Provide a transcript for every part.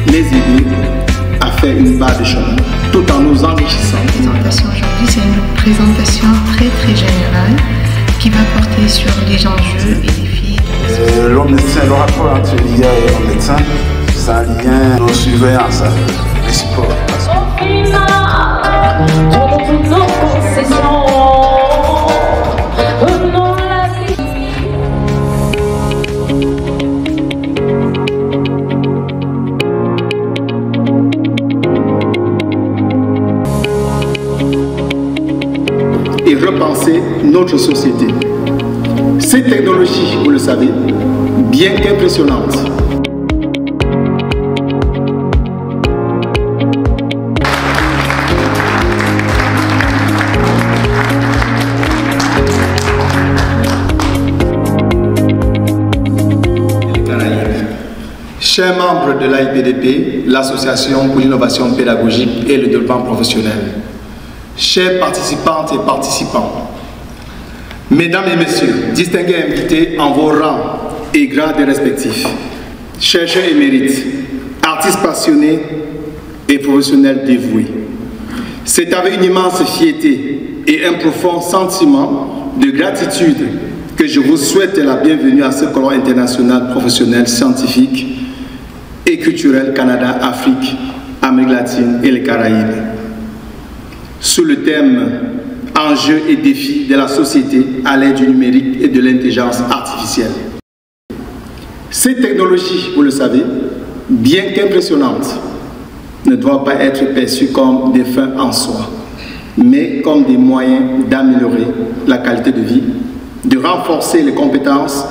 les aider à faire une barre de chemin tout en nous enrichissant. La présentation aujourd'hui, c'est une présentation très générale qui va porter sur les enjeux et défis. L'homme médecin, le rapport entre l'IA et l'homme médecin, c'est un lien de surveillance réciproque. Et repenser notre société. Ces technologies, vous le savez, bien qu'impressionnantes, chers membres de l'AIPDP, l'Association pour l'innovation pédagogique et le développement professionnel, chers participantes et participants, mesdames et messieurs, distingués invités en vos rangs et grades respectifs, chercheurs émérites, artistes passionnés et professionnels dévoués, c'est avec une immense fierté et un profond sentiment de gratitude que je vous souhaite la bienvenue à ce colloque international professionnel scientifique et culturel Canada, Afrique, Amérique latine et les Caraïbes. Sous le thème « Enjeux et défis de la société à l'ère du numérique et de l'intelligence artificielle ». Ces technologies, vous le savez, bien qu'impressionnantes, ne doivent pas être perçues comme des fins en soi, mais comme des moyens d'améliorer la qualité de vie, de renforcer les compétences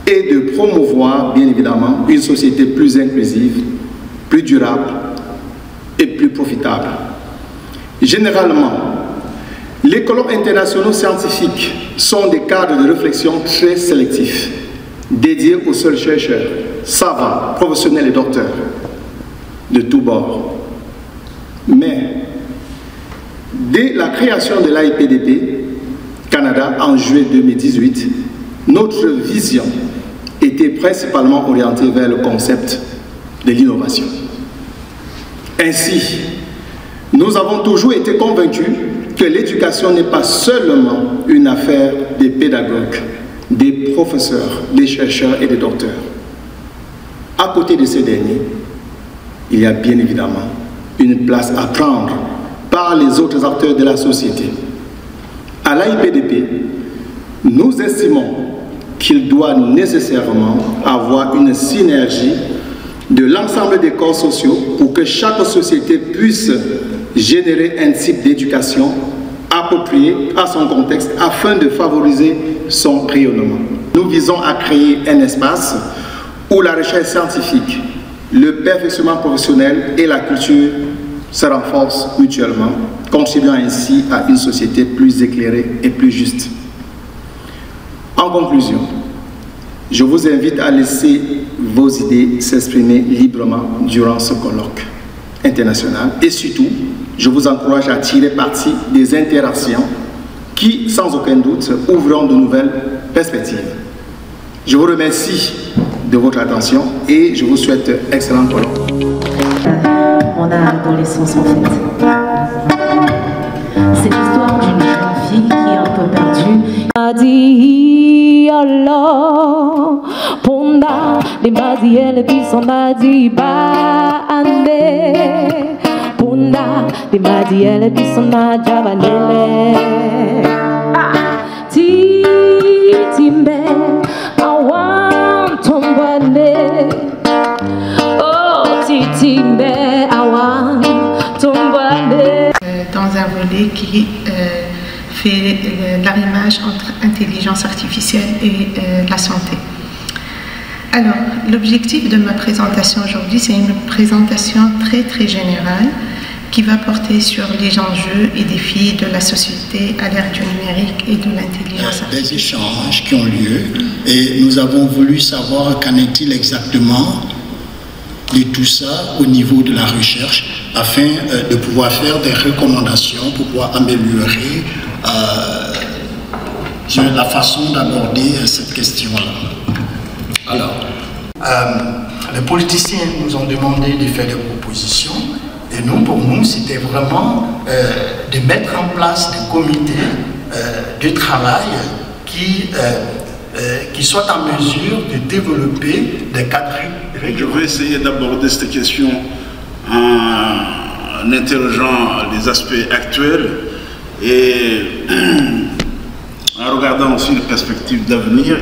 et de promouvoir, bien évidemment, une société plus inclusive, plus durable et plus profitable. Généralement, les colloques internationaux scientifiques sont des cadres de réflexion très sélectifs, dédiés aux seuls chercheurs, savants, professionnels et docteurs, de tous bords. Mais, dès la création de l'AIPDP Canada en juillet 2018, notre vision était principalement orientée vers le concept de l'innovation. Ainsi, nous avons toujours été convaincus que l'éducation n'est pas seulement une affaire des pédagogues, des professeurs, des chercheurs et des docteurs. À côté de ces derniers, il y a bien évidemment une place à prendre par les autres acteurs de la société. À l'AIPDP, nous estimons qu'il doit nécessairement avoir une synergie de l'ensemble des corps sociaux pour que chaque société puisse générer un type d'éducation approprié à son contexte afin de favoriser son rayonnement. Nous visons à créer un espace où la recherche scientifique, le perfectionnement professionnel et la culture se renforcent mutuellement, contribuant ainsi à une société plus éclairée et plus juste. En conclusion, je vous invite à laisser vos idées s'exprimer librement durant ce colloque international et surtout, je vous encourage à tirer parti des interactions qui, sans aucun doute, ouvriront de nouvelles perspectives. Je vous remercie de votre attention et je vous souhaite excellent colloque. Mon adolescence en fait. C'est l'histoire d'une jeune fille qui est un peu perdue. Adi Allah, ponda, les madi elle qui s'en a dit ba ande, ponda, les madi elle qui s'en a javanele. Ti timbe, awan tombale, oh ti timbe, awan tombale. Dans un volet qui fait l'arrimage entre intelligence artificielle et la santé. Alors, l'objectif de ma présentation aujourd'hui, c'est une présentation très générale qui va porter sur les enjeux et défis de la société à l'ère du numérique et de l'intelligence artificielle. Des échanges qui ont lieu et nous avons voulu savoir qu'en est-il exactement de tout ça au niveau de la recherche afin de pouvoir faire des recommandations pour pouvoir améliorer la façon d'aborder cette question-là. Alors, les politiciens nous ont demandé de faire des propositions. Et nous, pour nous, c'était vraiment de mettre en place des comités de travail qui soient en mesure de développer des cadres. Je vais essayer d'aborder cette question en interrogeant les aspects actuels et en regardant aussi les perspectives d'avenir.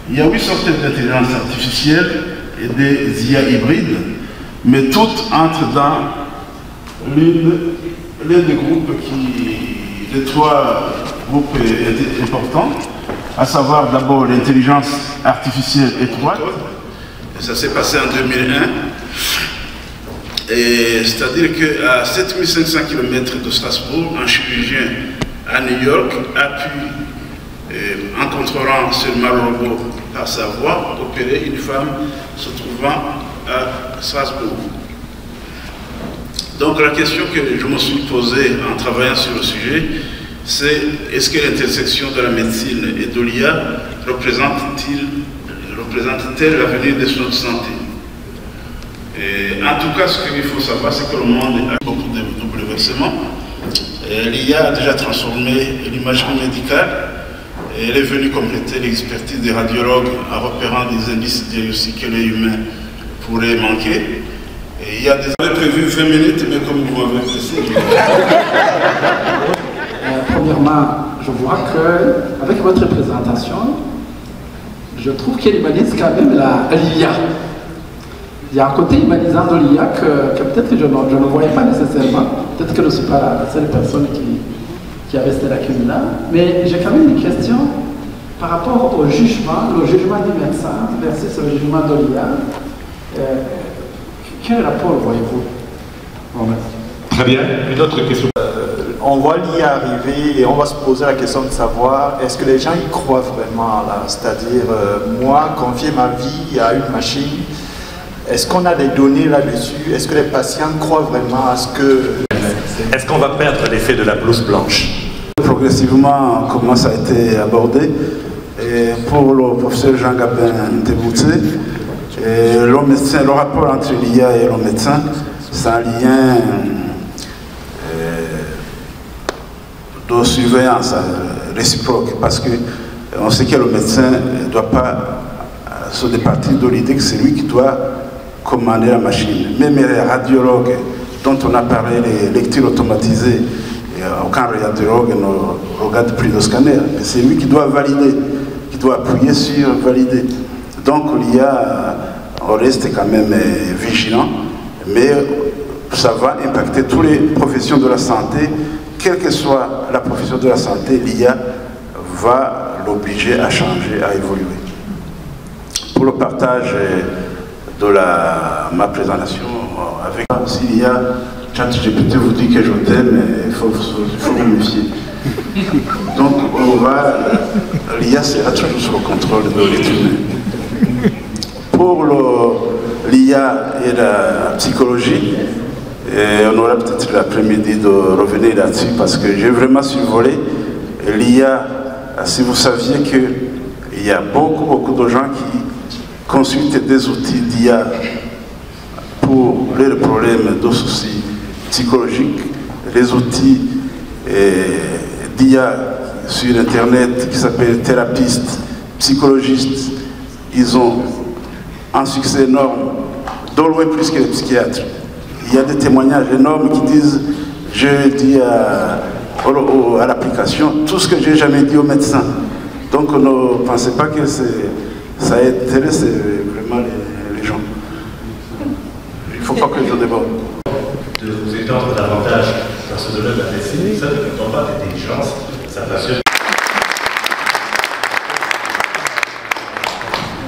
Il y a 8 sortes d'intelligence artificielle et des IA hybrides, mais toutes entrent dans l'un des groupes les 3 groupes importants, à savoir d'abord l'intelligence artificielle étroite. Et ça s'est passé en 2001. C'est-à-dire qu'à 7500 km de Strasbourg, un chirurgien à New York a pu, en contrôlant seulement le robot par sa voix, opérer une femme se trouvant à Strasbourg. Donc la question que je me suis posée en travaillant sur le sujet, c'est est-ce que l'intersection de la médecine et de l'IA représente-t-elle l'avenir de notre santé? Et en tout cas, ce qu'il faut savoir, c'est que le monde a beaucoup de bouleversements. L'IA a déjà transformé l'imagerie médicale. Elle est venue compléter l'expertise des radiologues en repérant des indices diagnostiques que l'œil humain pourrait manquer. Et il y a des... J'avais prévu 20 minutes, mais comme vous m'avez pressé... Premièrement, je vois qu'avec votre présentation, je trouve qu'elle humanise quand même l'IA. Il y a un côté humanisant de l'IA que peut-être que je ne voyais pas nécessairement. Peut-être que je ne suis pas la seule personne qui avait cette lacune-là. Mais j'ai quand même une question par rapport au jugement, le jugement du médecin versus le jugement de l'IA. Quel rapport voyez-vous? Très bien. Une autre question. On voit l'IA arriver et on va se poser la question de savoir est-ce que les gens y croient vraiment là? C'est-à-dire, moi, confier ma vie à une machine, est-ce qu'on a des données là-dessus? Est-ce que les patients croient vraiment à ce que... Est-ce qu'on va perdre l'effet de la blouse blanche? Progressivement, comment ça a été abordé, et pour le professeur Jean-Gabin Tebouté, le rapport entre l'IA et le médecin, c'est un lien de surveillance réciproque, parce qu'on sait que le médecin ne doit pas se départir de l'idée que c'est lui qui doit commander la machine. Même les radiologues dont on a parlé, les lectures automatisées, aucun radiologue ne regarde plus le scanner, mais c'est lui qui doit valider, qui doit appuyer sur valider. Donc l'IA, on reste quand même vigilant, mais ça va impacter toutes les professions de la santé. Quelle que soit la profession de la santé, l'IA va l'obliger à changer, à évoluer. Pour le partage de ma présentation, avec s'il y a ChatGPT vous dit que je t'aime, il faut vous méfier. Donc l'IA sera toujours sous le contrôle de l'être humain. Pour l'IA et la psychologie, on aura peut-être l'après-midi de revenir là-dessus parce que j'ai vraiment survolé l'IA. Si vous saviez qu'il y a beaucoup de gens qui consultent des outils d'IA pour les problèmes de soucis psychologiques, les outils d'IA sur Internet qui s'appellent thérapeutes, psychologistes, ils ont un succès énorme, de loin plus que les psychiatres. Il y a des témoignages énormes qui disent « je dis à l'application tout ce que j'ai jamais dit au médecin ». Donc ne pensez pas que ça intéresse vraiment les gens. Il ne faut pas que je déborde. De vous étendre davantage dans ce domaine de la médecine, ça ne dépend pas d'intelligence, ça passionne.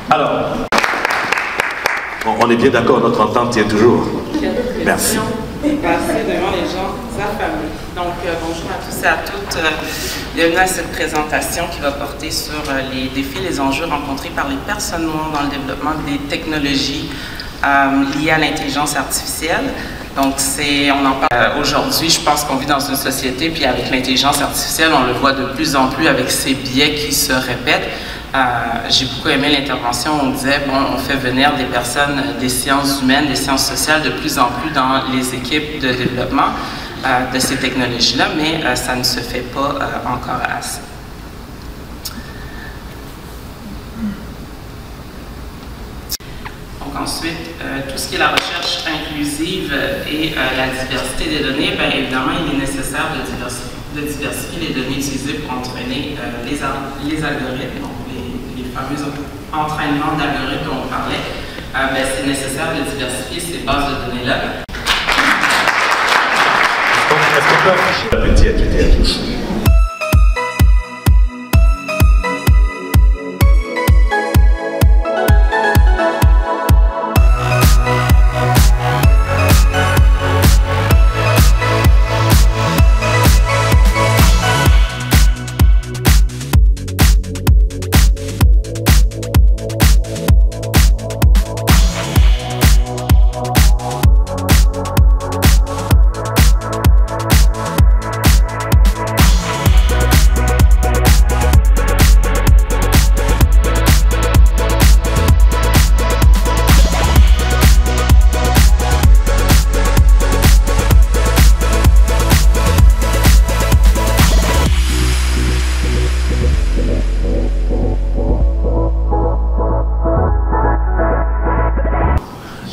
Alors, on est bien d'accord, notre entente tient toujours. Merci. Passer devant les gens affamés. Donc, bonjour à tous et à toutes. Bienvenue à cette présentation qui va porter sur les défis et les enjeux rencontrés par les personnes noires dans le développement des technologies liées à l'intelligence artificielle. Donc, on en parle aujourd'hui. Je pense qu'on vit dans une société, puis avec l'intelligence artificielle, on le voit de plus en plus avec ces biais qui se répètent. J'ai beaucoup aimé l'intervention. On disait, bon, on fait venir des personnes des sciences humaines, des sciences sociales de plus en plus dans les équipes de développement de ces technologies-là, mais ça ne se fait pas encore assez. Donc ensuite, tout ce qui est la recherche inclusive et la diversité des données, bien évidemment, il est nécessaire de diversifier les données utilisées pour entraîner les algorithmes, donc les fameux entraînements d'algorithmes dont on parlait. C'est nécessaire de diversifier ces bases de données-là. Est-ce qu'on peut afficher la petite à toutes et à tous?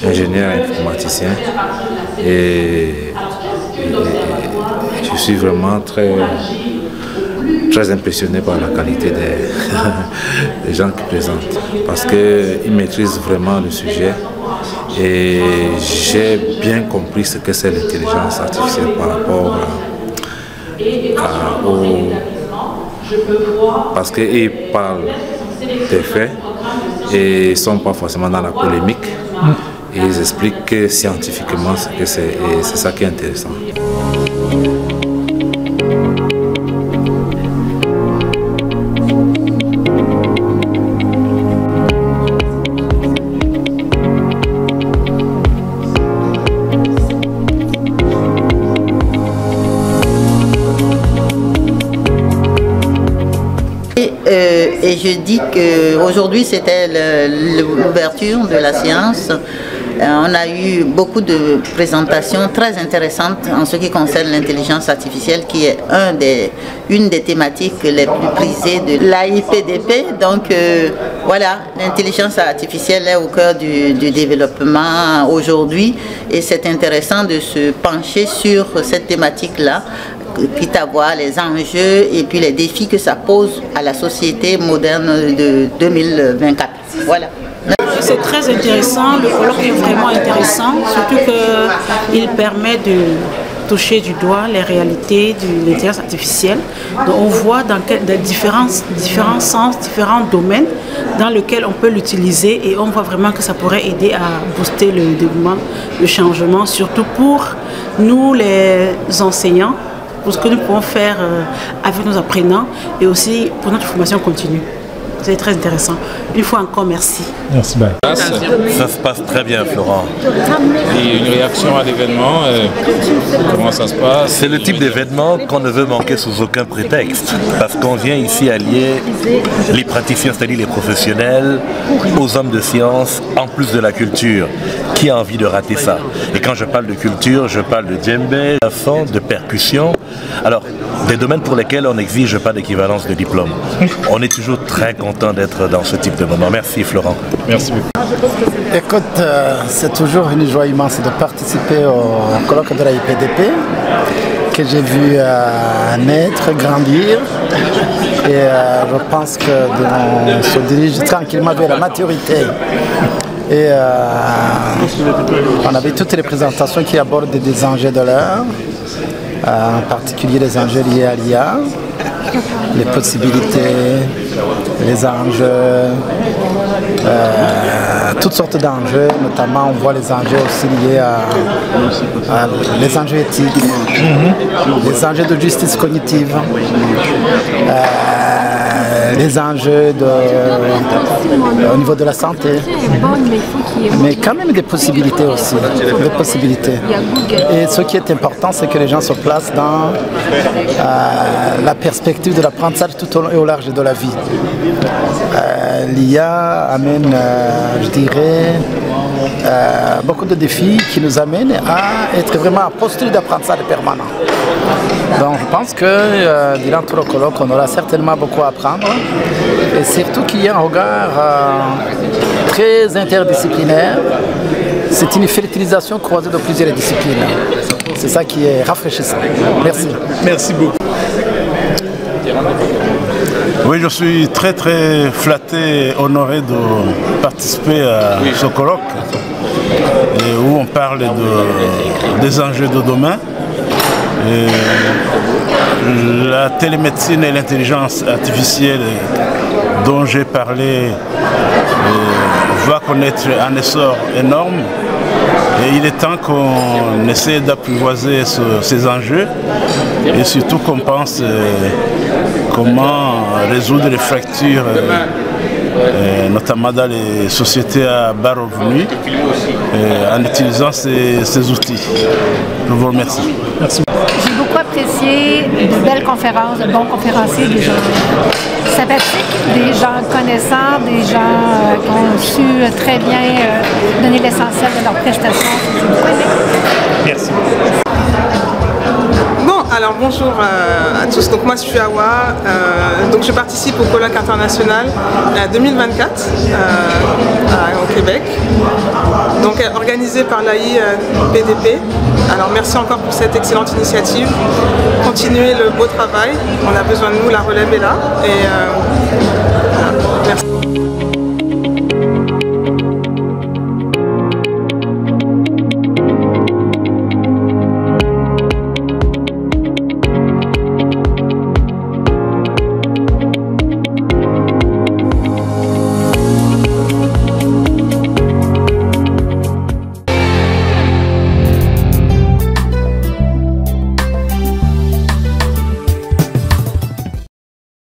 Ingénieur informaticien et je suis vraiment très impressionné par la qualité des gens qui présentent parce qu'ils maîtrisent vraiment le sujet et j'ai bien compris ce que c'est l'intelligence artificielle par rapport parce qu'ils parlent des faits et ils ne sont pas forcément dans la polémique. Et ils expliquent scientifiquement ce que c'est, et c'est ça qui est intéressant. Et je dis qu'aujourd'hui c'était l'ouverture de la science. On a eu beaucoup de présentations très intéressantes en ce qui concerne l'intelligence artificielle qui est une des thématiques les plus prisées de l'AIPDP. Donc voilà, l'intelligence artificielle est au cœur du développement aujourd'hui et c'est intéressant de se pencher sur cette thématique-là, quitte à voir les enjeux et puis les défis que ça pose à la société moderne de 2024. Voilà. C'est très intéressant, le colloque est vraiment intéressant, surtout qu'il permet de toucher du doigt les réalités de l'intelligence artificielle. Donc on voit dans différents sens, différents domaines dans lesquels on peut l'utiliser et on voit vraiment que ça pourrait aider à booster le développement, le changement, surtout pour nous les enseignants, pour ce que nous pouvons faire avec nos apprenants et aussi pour notre formation continue. C'est très intéressant. Une fois encore, merci. Merci, bye. Ça se passe très bien, Florent. Et une réaction à l'événement, comment ça se passe? C'est le type d'événement qu'on ne veut manquer sous aucun prétexte. Parce qu'on vient ici allier les praticiens, c'est-à-dire les professionnels, aux hommes de science, en plus de la culture. Qui a envie de rater ça? Et quand je parle de culture, je parle de djembé, de percussion. Alors, des domaines pour lesquels on n'exige pas d'équivalence de diplôme. On est toujours très content d'être dans ce type de moment. Merci Florent. Merci beaucoup. Écoute, c'est toujours une joie immense de participer au colloque de la IPDP que j'ai vu naître, grandir et je pense qu'on se dirige tranquillement vers la maturité. Et on avait toutes les présentations qui abordent des enjeux de l'heure, en particulier les enjeux liés à l'IA, les possibilités, les enjeux, toutes sortes d'enjeux, notamment on voit les enjeux aussi liés à les enjeux éthiques, les enjeux de justice cognitive, les enjeux au niveau de la santé, mais quand même des possibilités aussi, des possibilités. Et ce qui est important, c'est que les gens se placent dans la perspective de l'apprentissage tout au long et au large de la vie. L'IA amène, je dirais, beaucoup de défis qui nous amènent à être vraiment en posture d'apprentissage permanent. Donc je pense que durant tout le colloque, on aura certainement beaucoup à apprendre et surtout qu'il y a un regard très interdisciplinaire. C'est une fertilisation croisée de plusieurs disciplines. C'est ça qui est rafraîchissant. Merci. Merci beaucoup. Oui, je suis très flatté, honoré de participer à ce colloque où on parle des enjeux de demain. La télémédecine et l'intelligence artificielle dont j'ai parlé va connaître un essor énorme et il est temps qu'on essaie d'apprivoiser ces enjeux et surtout qu'on pense comment résoudre les fractures notamment dans les sociétés à bas revenus en utilisant ces outils. Je vous remercie. Merci. J'ai beaucoup apprécié de belles conférences, de bons conférenciers, des gens sympathiques, des gens connaissants, des gens qui ont su très bien donner l'essentiel de leur prestation. J'ai beaucoup aimé. Merci. Alors bonjour à tous, donc moi je suis Awa, donc je participe au colloque international 2024 au Québec, donc organisé par l'AI-PDP. Alors merci encore pour cette excellente initiative, continuez le beau travail, on a besoin de nous, la relève est là et merci.